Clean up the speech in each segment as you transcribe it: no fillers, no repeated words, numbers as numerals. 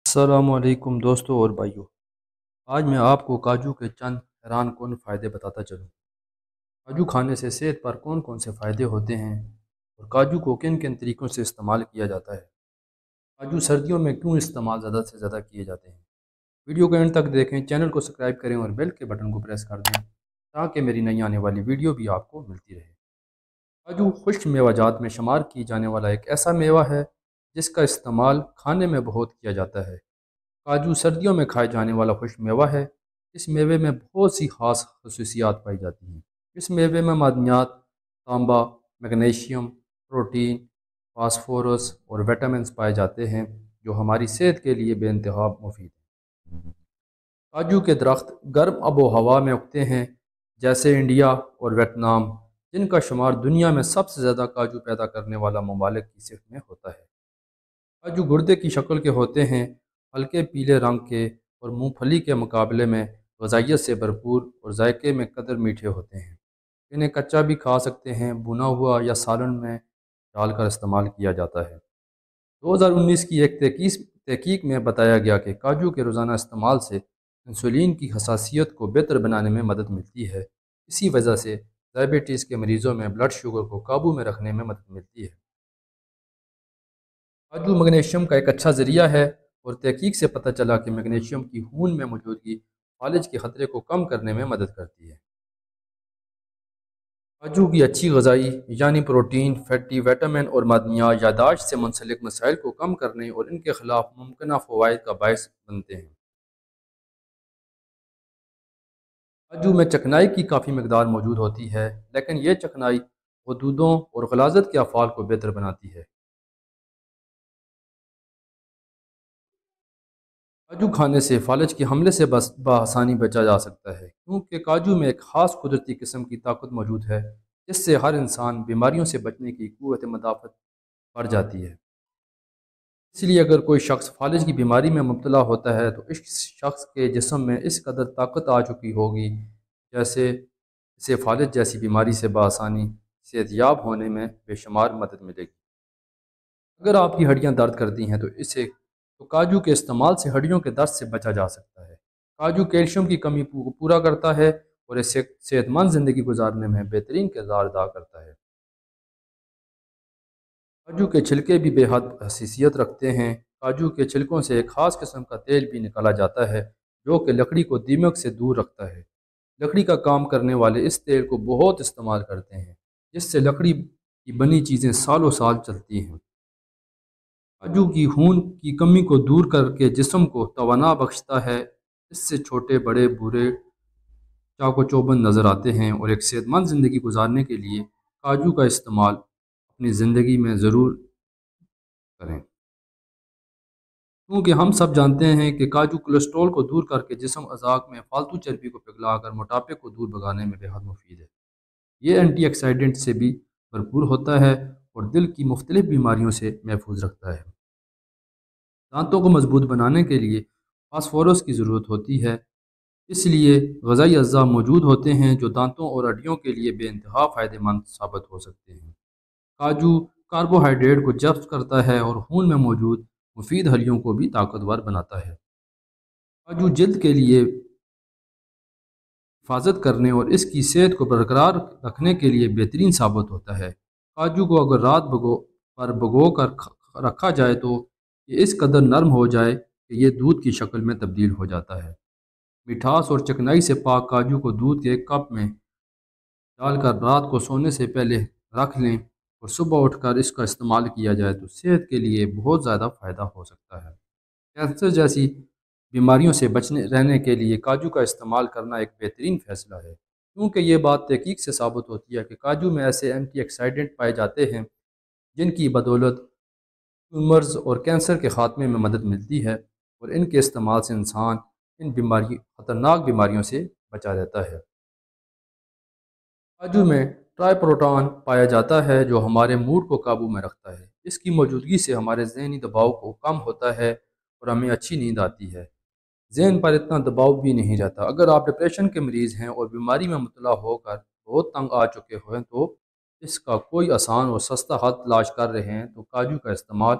السلام علیکم دوستوں اور بھائیوں۔ آج میں آپ کو کاجو کے چند حیران کن فائدے بتاتا چلوں۔ کاجو کھانے سے صحت پر کون کون سے فائدے ہوتے ہیں اور کاجو کو کن کن طریقوں سے استعمال کیا جاتا ہے۔ کاجو سردیوں میں کیوں استعمال زیادہ سے زیادہ کیے جاتے ہیں۔ ویڈیو کو اینڈ تک دیکھیں، چینل کو سبسکرائب کریں اور بیل کے بٹن کو پریس کر دیں تاکہ میری نئی آنے والی ویڈیو بھی آپ کو ملتی رہے۔ کاجو خشک میوہ جات میں شمار کی جانے والا ایک ایسا میوہ ہے جس کا استعمال کھانے میں بہت کیا جاتا ہے۔ کاجو سردیوں میں کھائے جانے والا خشک میوہ ہے۔ اس میوے میں بہت سی خاص خصوصیات پائی جاتی ہیں۔ اس میوے میں معدنیات، تانبا، میگنیشیم، پروٹین، فاسفورس اور وٹامنز پائے جاتے ہیں جو ہماری صحت کے لیے بے انتہا مفید ہیں۔ کاجو کے درخت گرم آب و ہوا میں اگتے ہیں جیسے انڈیا اور ویتنام، جن کا شمار دنیا میں سب سے زیادہ کاجو پیدا کرنے والا ممالک کی صف میں ہوتا ہے۔ کاجو گردے کی شکل کے ہوتے ہیں، ہلکے پیلے رنگ کے اور مونگ پھلی کے مقابلے میں غذائیت سے بھرپور اور ذائقے میں قدر میٹھے ہوتے ہیں۔ انہیں کچا بھی کھا سکتے ہیں، بھنا ہوا یا سالن میں ڈال کر استعمال کیا جاتا ہے۔ 2019 کی ایک تحقیق میں بتایا گیا کہ کاجو کے روزانہ استعمال سے انسولین کی حساسیت کو بہتر بنانے میں مدد ملتی ہے۔ اسی وجہ سے ذیابیطس کے مریضوں میں بلڈ شوگر کو قابو میں رکھنے میں مدد ملتی ہے۔ کاجو میگنیشیم کا ایک اچھا ذریعہ ہے اور تحقیق سے پتہ چلا کہ میگنیشیم کی خون میں موجودگی فالج کے خطرے کو کم کرنے میں مدد کرتی ہے۔ کاجو کی اچھی غذائی یعنی پروٹین، فیٹی، وٹامن اور معدنیات یادداشت سے منسلک مسائل کو کم کرنے اور ان کے خلاف ممکنہ فوائد کا باعث بنتے ہیں۔ کاجو میں چکنائی کی کافی مقدار موجود ہوتی ہے، لیکن یہ چکنائی غدودوں اور غلاظت کے افعال کو بہتر بناتی ہے۔ کاجو کھانے سے فالج کے حملے سے بآسانی بچا جا سکتا ہے، کیونکہ کاجو میں ایک خاص قدرتی قسم کی طاقت موجود ہے جس سے ہر انسان بیماریوں سے بچنے کی قوت مدافعت بڑھ جاتی ہے۔ اس لیے اگر کوئی شخص فالج کی بیماری میں مبتلا ہوتا ہے تو اس شخص کے جسم میں اس قدر طاقت آ چکی ہوگی جیسے اسے فالج جیسی بیماری سے بآسانی صحت یاب ہونے میں بے شمار مدد ملے گی۔ اگر آپ کی ہڈیاں درد کرتی ہیں تو کاجو کے استعمال سے ہڈیوں کے درد سے بچا جا سکتا ہے۔ کاجو کیلشیم کی کمی کو پورا کرتا ہے اور اس سے صحت مند زندگی گزارنے میں بہترین کردار ادا کرتا ہے۔ کاجو کے چھلکے بھی بے حد حساسیت رکھتے ہیں۔ کاجو کے چھلکوں سے ایک خاص قسم کا تیل بھی نکالا جاتا ہے جو کہ لکڑی کو دیمک سے دور رکھتا ہے۔ لکڑی کا کام کرنے والے اس تیل کو بہت استعمال کرتے ہیں جس سے لکڑی کی بنی چیزیں سالوں سال چلتی ہیں۔ کاجو کی خون کی کمی کو دور کر کے جسم کو توانائی بخشتا ہے۔ اس سے چھوٹے بڑے بوڑھے چاق و چوبند نظر آتے ہیں اور ایک صحت مند زندگی گزارنے کے لیے کاجو کا استعمال اپنی زندگی میں ضرور کریں، کیونکہ ہم سب جانتے ہیں کہ کاجو کولیسٹرول کو دور کر کے جسم اعضاء میں فالتو چربی کو پگھلا کر موٹاپے کو دور بھگانے میں بے حد مفید ہے۔ یہ اینٹی آکسیڈنٹ سے بھی بھرپور ہوتا ہے اور دل کی مختلف بیماریوں سے محفوظ رکھتا ہے۔ دانتوں کو مضبوط بنانے کے لیے فاسفورس کی ضرورت ہوتی ہے، اس لیے غذائی اجزاء موجود ہوتے ہیں جو دانتوں اور ہڈیوں کے لیے بے انتہا فائدہ مند ثابت ہو سکتے ہیں۔ کاجو کاربوہائیڈریٹ کو جذب کرتا ہے اور خون میں موجود مفید حلیوں کو بھی طاقتور بناتا ہے۔ کاجو جلد کے لیے حفاظت کرنے اور اس کی صحت کو برقرار رکھنے کے لیے بہترین ثابت ہوتا ہے۔ کاجو کو اگر رات بھگو کر رکھا جائے تو یہ اس قدر نرم ہو جائے کہ یہ دودھ کی شکل میں تبدیل ہو جاتا ہے۔ مٹھاس اور چکنائی سے پاک کاجو کو دودھ کے ایک کپ میں ڈال کر رات کو سونے سے پہلے رکھ لیں اور صبح اٹھ کر اس کا استعمال کیا جائے تو صحت کے لیے بہت زیادہ فائدہ ہو سکتا ہے۔ کینسر جیسی بیماریوں سے بچنے رہنے کے لیے کاجو کا استعمال کرنا ایک بہترین فیصلہ ہے، کیونکہ یہ بات تحقیق سے ثابت ہوتی ہے کہ کاجو میں ایسے اینٹی آکسیڈنٹ پائے جاتے ہیں جن کی بدولت ٹیومرز اور کینسر کے خاتمے میں مدد ملتی ہے اور ان کے استعمال سے انسان ان خطرناک بیماریوں سے بچا رہتا ہے۔ کاجو میں ٹرائی پروٹان پایا جاتا ہے جو ہمارے موڈ کو قابو میں رکھتا ہے۔ اس کی موجودگی سے ہمارے ذہنی دباؤ کو کم ہوتا ہے اور ہمیں اچھی نیند آتی ہے۔ ذہن پر اتنا دباؤ بھی نہیں رہتا۔ اگر آپ ڈپریشن کے مریض ہیں اور بیماری میں مبتلا ہو کر بہت تنگ آ چکے ہیں تو اس کا کوئی آسان اور سستا حل تلاش کر رہے ہیں تو کاجو کا استعمال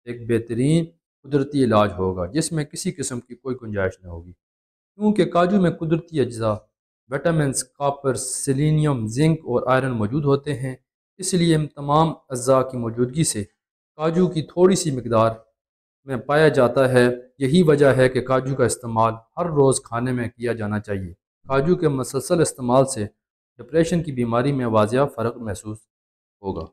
ایک بہترین قدرتی علاج ہوگا جس میں کسی قسم کی کوئی گنجائش نہ ہوگی، کیونکہ کاجو میں قدرتی اجزاء وٹامنس، کاپر، سیلینیم، زنک اور آئرن موجود ہوتے ہیں۔ اس لیے ان تمام اجزاء کی موجودگی سے کاجو کی تھوڑی سی مقدار میں پایا جاتا ہے۔ یہی وجہ ہے کہ کاجو کا استعمال ہر روز کھانے میں کیا جانا چاہیے۔ کاجو کے مسلسل استعمال سے ڈپریشن کی بیماری میں واضح فرق محسوس ہوگا۔